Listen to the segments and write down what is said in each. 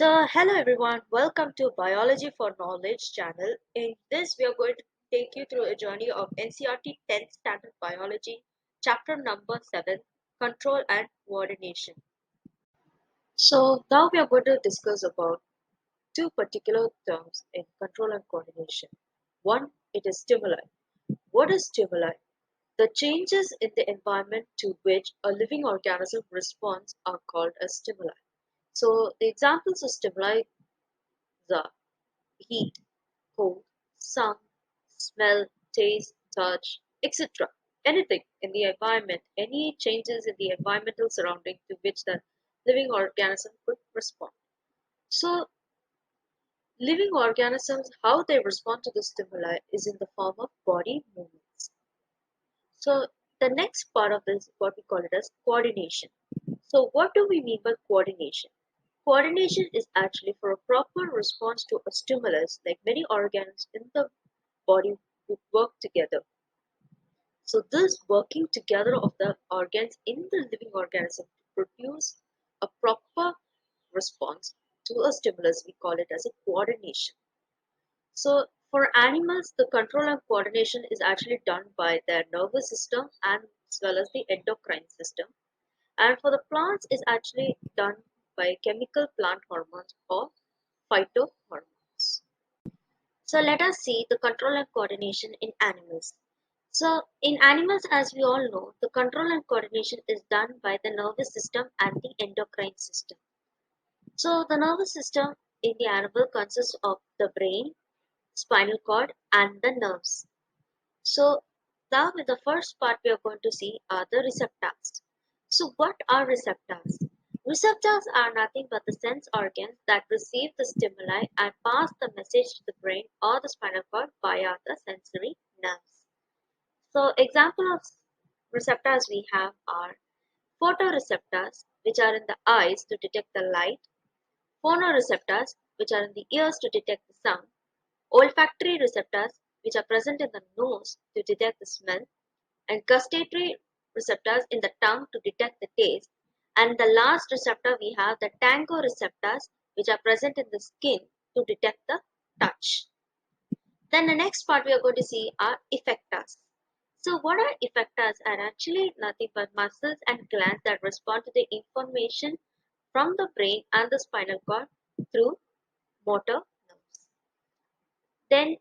Hello everyone, welcome to Biology for Knowledge channel. In this, we are going to take you through a journey of NCERT 10th Standard Biology, chapter number 7, Control and Coordination. So, now we are going to discuss about two particular terms in control and coordination. One, it is stimuli. What is stimuli? The changes in the environment to which a living organism responds are called as stimuli. So, the examples of stimuli are heat, cold, sound, smell, taste, touch, etc. Anything in the environment, any changes in the environmental surrounding to which the living organism could respond. So, living organisms, how they respond to the stimuli is in the form of body movements. So, the next part of this is what we call it as coordination. So, what do we mean by coordination? Coordination is actually for a proper response to a stimulus, like many organs in the body would work together. So this working together of the organs in the living organism to produce a proper response to a stimulus, we call it as a coordination. So for animals, the control and coordination is actually done by their nervous system and as well as the endocrine system. And for the plants, is actually done by chemical plant hormones or phytohormones. So let us see the control and coordination in animals. So in animals, as we all know, the control and coordination is done by the nervous system and the endocrine system. So the nervous system in the animal consists of the brain, spinal cord, and the nerves. So now with the first part we are going to see are the receptors. So what are receptors? Receptors are nothing but the sense organs that receive the stimuli and pass the message to the brain or the spinal cord via the sensory nerves. So example of receptors we have are photoreceptors, which are in the eyes to detect the light, phonoreceptors, which are in the ears to detect the sound, olfactory receptors, which are present in the nose to detect the smell, and gustatory receptors in the tongue to detect the taste. And the last receptor we have the tangoreceptors, which are present in the skin to detect the touch. Then the next part we are going to see are effectors. So what are effectors? Are actually nothing but muscles and glands that respond to the information from the brain and the spinal cord through motor nerves. Then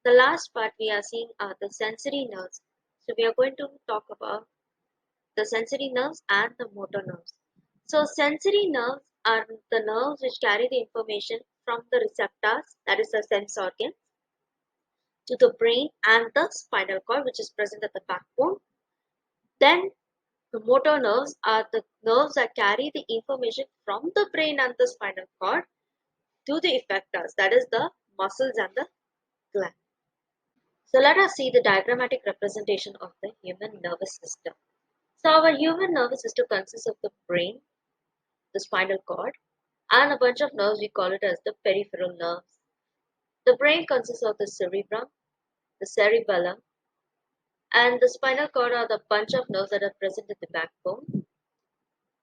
the last part we are seeing are the sensory nerves. So we are going to talk about the sensory nerves and the motor nerves. So sensory nerves are the nerves which carry the information from the receptors, that is the sense organ, to the brain and the spinal cord, which is present at the backbone. Then the motor nerves are the nerves that carry the information from the brain and the spinal cord to the effectors, that is the muscles and the gland. So let us see the diagrammatic representation of the human nervous system. So our human nervous system consists of the brain, the spinal cord, and a bunch of nerves. We call it as the peripheral nerves. The brain consists of the cerebrum, the cerebellum, and the spinal cord are the bunch of nerves that are present in the backbone.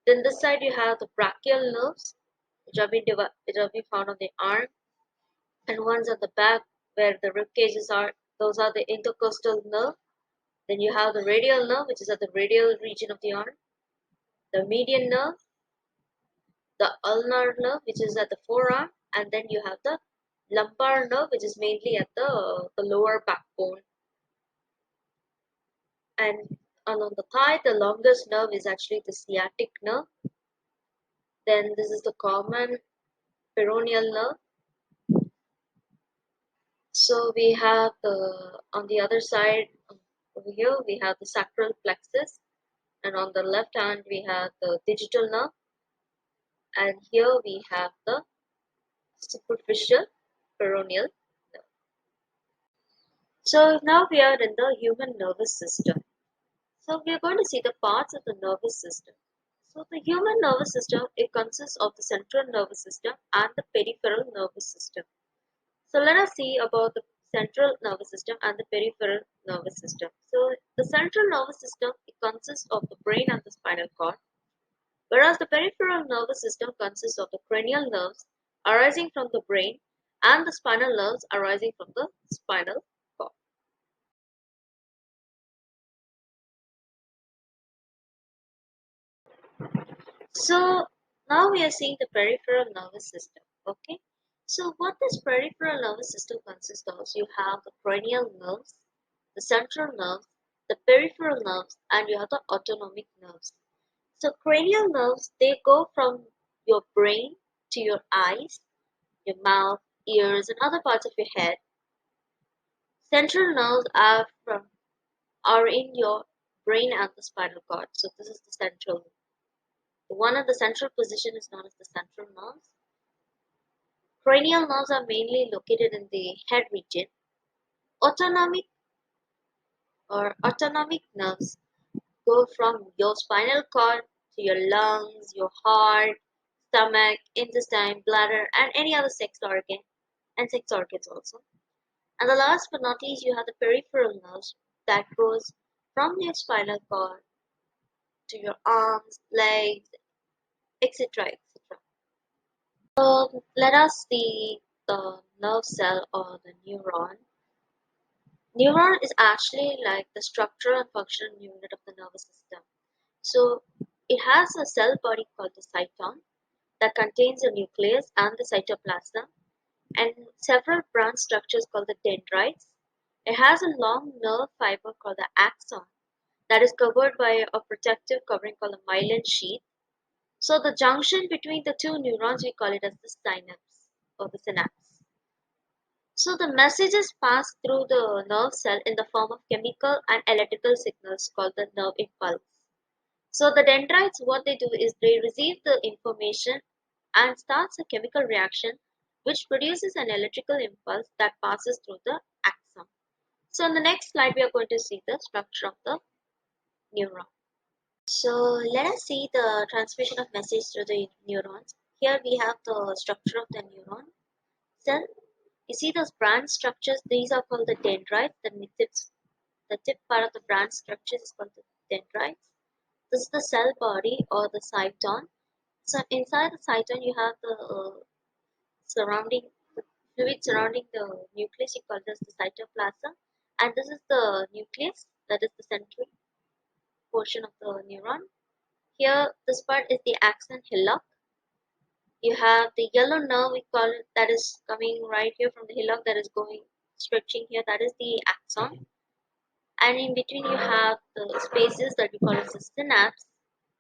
Then this side you have the brachial nerves, which have been found on the arm, and ones at the back where the rib cages are. Those are the intercostal nerve. Then you have the radial nerve, which is at the radial region of the arm, the median nerve, the ulnar nerve, which is at the forearm, and then you have the lumbar nerve, which is mainly at the lower backbone. And along the thigh, the longest nerve is actually the sciatic nerve. Then this is the common peroneal nerve. So we have on the other side over here, we have the sacral plexus, and on the left hand, we have the digital nerve, and here we have the superficial peroneal nerve. So now we are in the human nervous system. So we are going to see the parts of the nervous system. So the human nervous system, it consists of the central nervous system and the peripheral nervous system. So let us see about the central nervous system and the peripheral nervous system. So the central nervous system, it consists of the brain and the spinal cord, whereas the peripheral nervous system consists of the cranial nerves arising from the brain and the spinal nerves arising from the spinal cord. So now we are seeing the peripheral nervous system. Okay. So what this peripheral nervous system consists of? You have the cranial nerves, the central nerves, the peripheral nerves, and you have the autonomic nerves. So cranial nerves, they go from your brain to your eyes, your mouth, ears, and other parts of your head. Central nerves are in your brain and the spinal cord. So this is the central. The one at the central position is known as the central nerves. Cranial nerves are mainly located in the head region. Autonomic autonomic nerves go from your spinal cord to your lungs, your heart, stomach, intestine, bladder, and any other sex organ, and sex organs also. And the last but not least, you have the peripheral nerves that goes from your spinal cord to your arms, legs, etc. etc. So let us see the nerve cell or the neuron. Neuron is actually like the structural and functional unit of the nervous system. So it has a cell body called the cyton that contains the nucleus and the cytoplasm and several branch structures called the dendrites. It has a long nerve fiber called the axon that is covered by a protective covering called the myelin sheath. So the junction between the two neurons, we call it as the synapse or the synapse. So the messages pass through the nerve cell in the form of chemical and electrical signals called the nerve impulse. So the dendrites, what they do is they receive the information and starts a chemical reaction which produces an electrical impulse that passes through the axon. So in the next slide, we are going to see the structure of the neuron. So let us see the transmission of message through the neurons. Here we have the structure of the neuron cell. You see those branch structures, these are called the dendrites. The tip part of the branch structures is called the dendrites. This is the cell body or the cyton. So inside the cyton you have the surrounding the fluid surrounding the nucleus, you call this the cytoplasm. And this is the nucleus, that is the central portion of the neuron. Here this part is the axon hillock. You have the yellow nerve, we call it, that is coming right here from the hillock, that is going stretching here, that is the axon. And in between you have the spaces that we call it the synapse.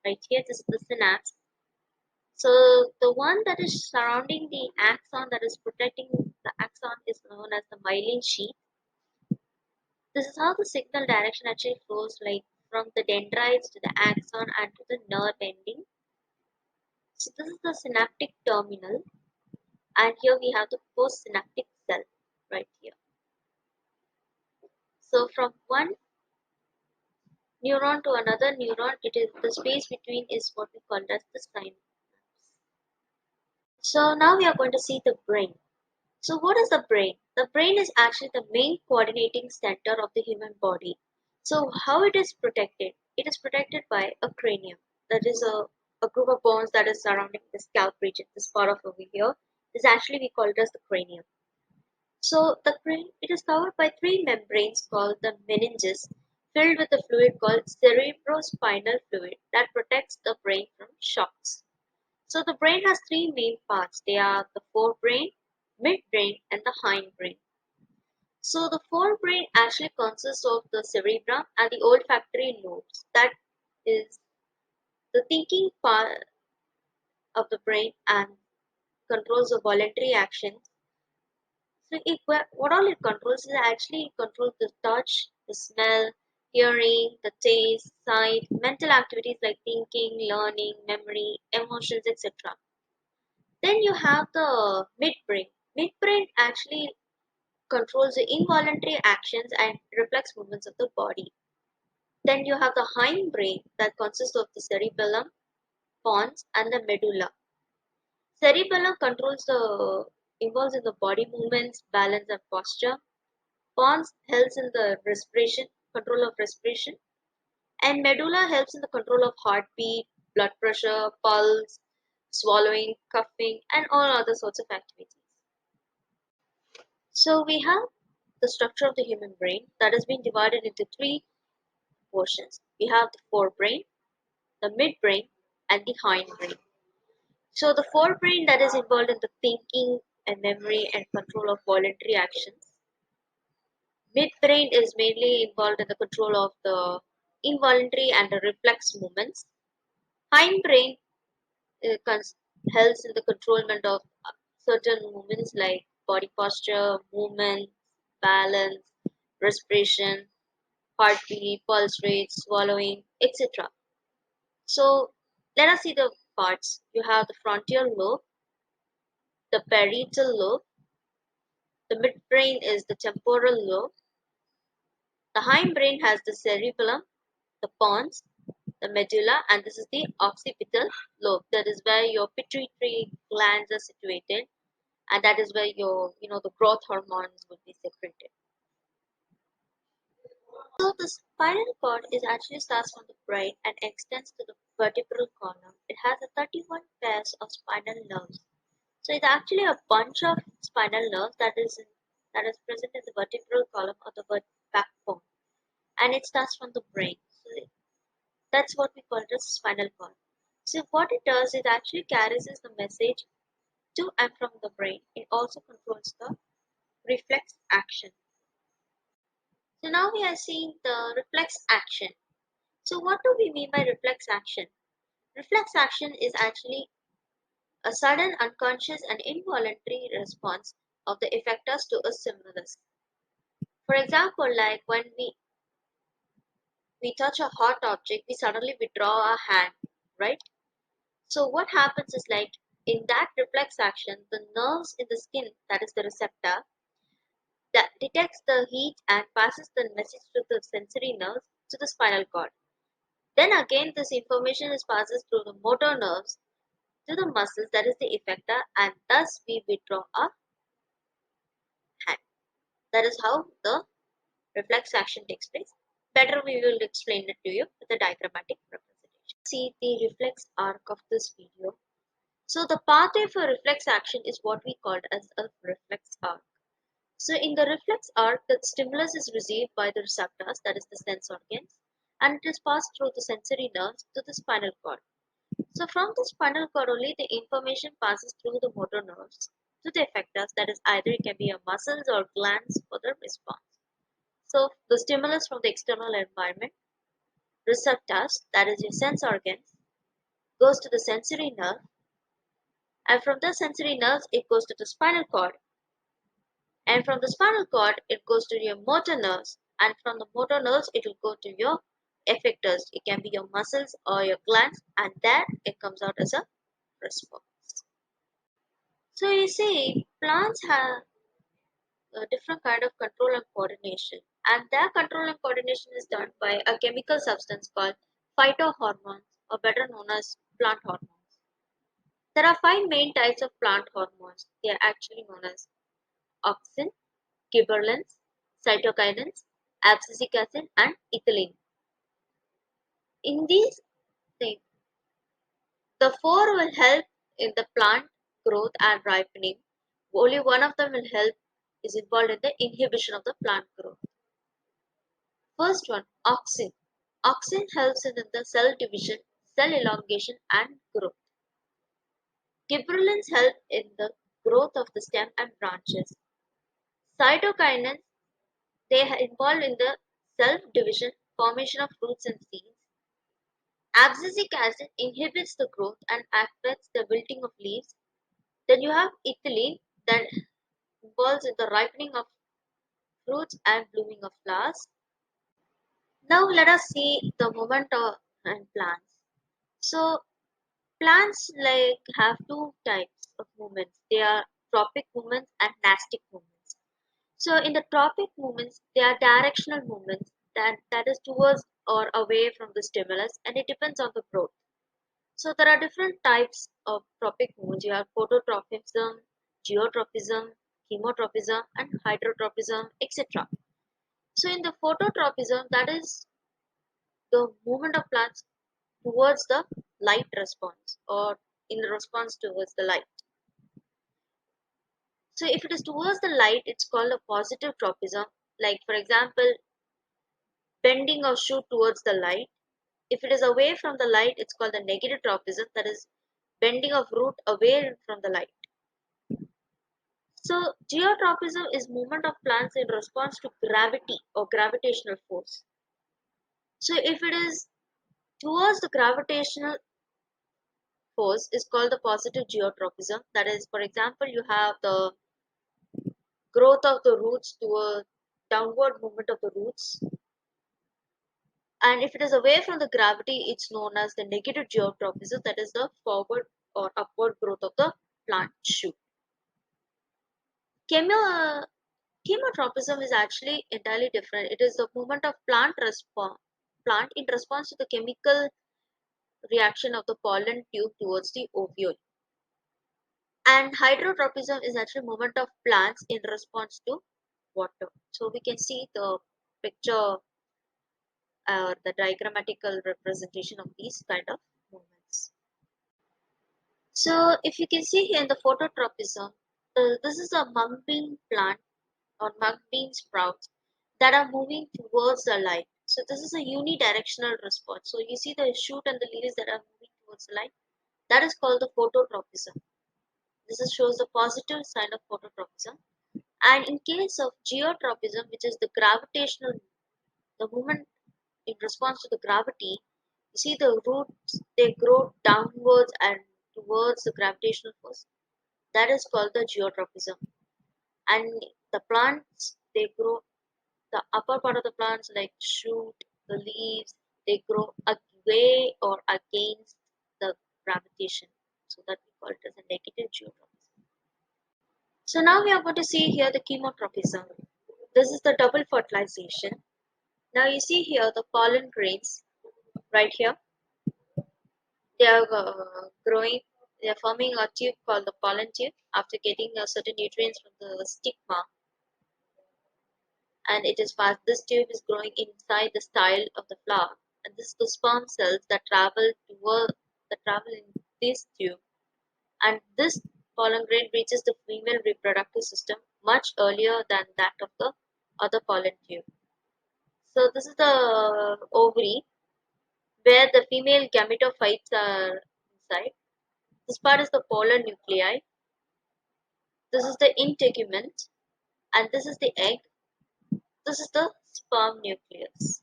Right here, this is the synapse. So the one that is surrounding the axon, that is protecting the axon, is known as the myelin sheath. This is how the signal direction actually flows, like from the dendrites to the axon and to the nerve ending. So this is the synaptic terminal, and here we have the postsynaptic cell right here. So from one neuron to another neuron, it is the space between is what we call as the synapse. So now we are going to see the brain. So what is the brain? The brain is actually the main coordinating center of the human body. So how it is protected? It is protected by a cranium. That is a group of bones that is surrounding the scalp region. This part of over here is actually we call it as the cranium. So the brain, it is covered by three membranes called the meninges, filled with a fluid called cerebrospinal fluid that protects the brain from shocks. So the brain has three main parts. They are the forebrain, midbrain, and the hindbrain. So the forebrain actually consists of the cerebrum and the olfactory lobes. That is the thinking part of the brain and controls the voluntary actions. So what all it controls is actually it controls the touch, the smell, hearing, the taste, sight, mental activities like thinking, learning, memory, emotions, etc. Then you have the midbrain. Midbrain actually controls the involuntary actions and reflex movements of the body. Then you have the hindbrain that consists of the cerebellum, pons, and the medulla. Cerebellum controls the involves in the body movements, balance, and posture. Pons helps in the respiration, control of respiration, and medulla helps in the control of heartbeat, blood pressure, pulse, swallowing, coughing, and all other sorts of activities. So we have the structure of the human brain that has been divided into three portions. We have the forebrain, the midbrain, and the hindbrain. So the forebrain that is involved in the thinking and memory and control of voluntary actions. Midbrain is mainly involved in the control of the involuntary and the reflex movements. Hindbrain helps in the controlment of certain movements like body posture, movement, balance, respiration, heartbeat, pulse rate, swallowing, etc. So let us see the parts. You have the frontal lobe, the parietal lobe, the midbrain is the temporal lobe, the hindbrain has the cerebellum, the pons, the medulla, and this is the occipital lobe. That is where your pituitary glands are situated, and that is where your the growth hormones would be secreted. So the spinal cord is actually starts from the brain and extends to the vertebral column. It has a 31 pairs of spinal nerves. So it's actually a bunch of spinal nerves that is present in the vertebral column of the backbone, and it starts from the brain. So that's what we call the spinal cord. So what it does, it actually carries the message to and from the brain. It also controls the reflex action. So now we are seeing the reflex action. So what do we mean by reflex action? Reflex action is actually a sudden, unconscious, and involuntary response of the effectors to a stimulus. For example, like when we touch a hot object, we suddenly withdraw our hand, right? So what happens is like in that reflex action, the nerves in the skin, that is the receptor, that detects the heat and passes the message to the sensory nerves to the spinal cord. Then again, this information is passes through the motor nerves to the muscles, that is the effector, and thus we withdraw our hand. That is how the reflex action takes place. Better we will explain it to you with a diagrammatic representation. See the reflex arc of this video. So the pathway for reflex action is what we called as a reflex arc. So in the reflex arc, the stimulus is received by the receptors, that is the sense organs, and it is passed through the sensory nerves to the spinal cord. So from the spinal cord only the information passes through the motor nerves to the effectors, that is either it can be a muscles or glands for the response. So the stimulus from the external environment, receptors, that is your sense organs, goes to the sensory nerve, and from the sensory nerves it goes to the spinal cord, and from the spinal cord it goes to your motor nerves, and from the motor nerves it will go to your effectors. It can be your muscles or your glands, and there it comes out as a response. So you see, plants have a different kind of control and coordination, and their control and coordination is done by a chemical substance called phytohormones, or better known as plant hormones. There are five main types of plant hormones. They are actually known as auxin, gibberellins, cytokinins, abscisic acid, and ethylene. In these things, the four will help in the plant growth and ripening. Only one of them will help is involved in the inhibition of the plant growth. First one, auxin. Auxin helps in the cell division, cell elongation, and growth. Gibberellins help in the growth of the stem and branches. Cytokinins, they are involved in the self division, formation of fruits and seeds. Abscisic acid inhibits the growth and affects the wilting of leaves. Then you have ethylene that involves in the ripening of fruits and blooming of flowers. Now let us see the movement of and plants. So plants like have two types of movements. They are tropic movements and nastic movements. So in the tropic movements, they are directional movements that is towards or away from the stimulus, and it depends on the growth. So there are different types of tropic movements. You have phototropism, geotropism, chemotropism, and hydrotropism, etc. So in the phototropism, that is the movement of plants towards the light response or in response towards the light. So if it is towards the light, it's called a positive tropism. Like for example, bending or shoot towards the light. If it is away from the light, it's called the negative tropism, that is bending of root away from the light. So geotropism is movement of plants in response to gravity or gravitational force. So if it is towards the gravitational force, is called the positive geotropism. That is, for example, you have the growth of the roots to a downward movement of the roots. And if it is away from the gravity, it's known as the negative geotropism, that is the forward or upward growth of the plant shoot. Chemo, chemotropism is actually entirely different. It is the movement of plant in response to the chemical reaction of the pollen tube towards the ovule. And hydrotropism is actually movement of plants in response to water. So we can see the picture the diagrammatical representation of these kind of movements. So if you can see here in the phototropism, this is a mung bean plant or mung bean sprouts that are moving towards the light. So this is a unidirectional response. So you see the shoot and the leaves that are moving towards the light. That is called the phototropism. Shows the positive sign of phototropism. And in case of geotropism, which is the gravitational, the movement in response to the gravity, you see the roots, they grow downwards and towards the gravitational force. That is called the geotropism. And the plants, they grow, the upper part of the plants like shoot, the leaves, they grow away or against the gravitation. So that we call it as a negative geotropism. So now we are going to see here the chemotropism. This is the double fertilization. Now you see here the pollen grains right here. They are growing, they are forming a tube called the pollen tube after getting certain nutrients from the stigma, and it is fast. This tube is growing inside the style of the flower, and this is the sperm cells that travel in this tube, and this pollen grain reaches the female reproductive system much earlier than that of the other pollen tube. So this is the ovary where the female gametophytes are inside. This part is the polar nuclei. This is the integument, and this is the egg. This is the sperm nucleus.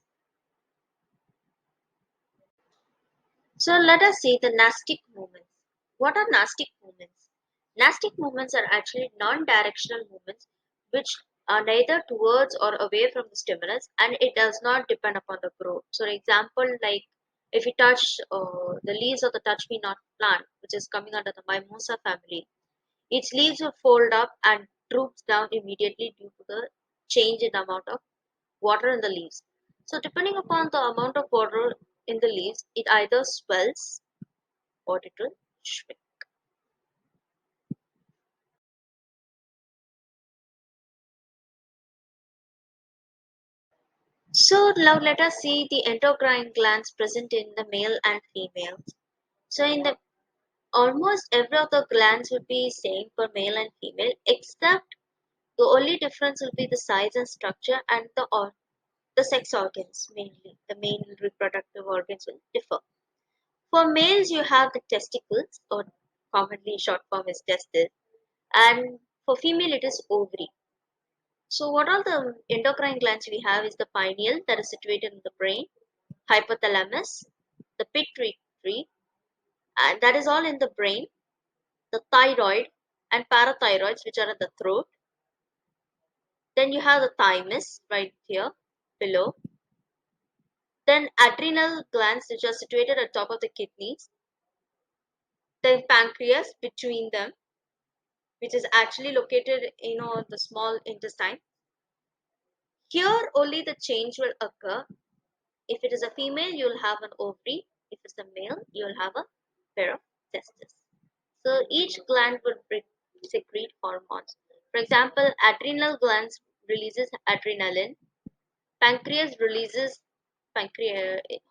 So let us see the Nastic movements. What are Nastic movements? Nastic movements are actually non-directional movements which are neither towards or away from the stimulus, and it does not depend upon the growth. So, for example, like if you touch the leaves of the touch me not plant, which is coming under the mimosa family, its leaves will fold up and droops down immediately due to the change in the amount of water in the leaves. So depending upon the amount of water in the leaves, it either swells or it will shrink. So now let us see the endocrine glands present in the male and female. So in the almost every of the glands would be same for male and female, except the only difference will be the size and structure and the sex organs mainly. The main reproductive organs will differ. For males, you have the testicles, or commonly short form is testis, and for female, it is ovary. So, what are the endocrine glands we have is the pineal that is situated in the brain, hypothalamus, the pituitary, and that is all in the brain, the thyroid and parathyroids, which are at the throat. Then you have the thymus right here below. Then adrenal glands, which are situated at top of the kidneys. Then pancreas between them, which is actually located in the small intestine. Here only the change will occur. If it is a female, you will have an ovary. If it's a male, you will have a pair of testes. So each gland will secrete hormones. For example, adrenal glands releases adrenaline. Pancreas releases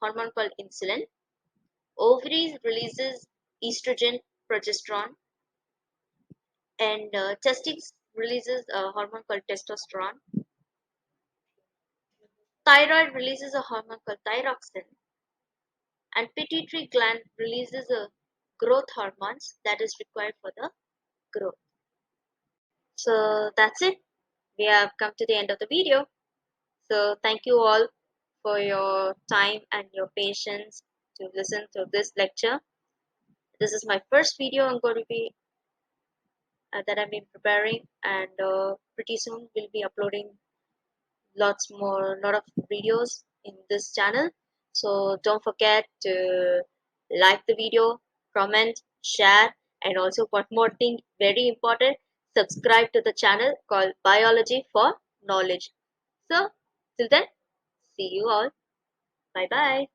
hormone called insulin. Ovaries releases estrogen, progesterone, and testes releases a hormone called testosterone. Thyroid releases a hormone called thyroxine, and pituitary gland releases a growth hormones that is required for the growth. So that's it. We have come to the end of the video. So thank you all for your time and your patience to listen to this lecture. This is my first video I'm going to be that I've been preparing, and pretty soon we'll be uploading lot of videos in this channel. So don't forget to like the video, comment, share, and also one more thing, very important, subscribe to the channel called Biology for Knowledge. So till then, see you all. Bye bye.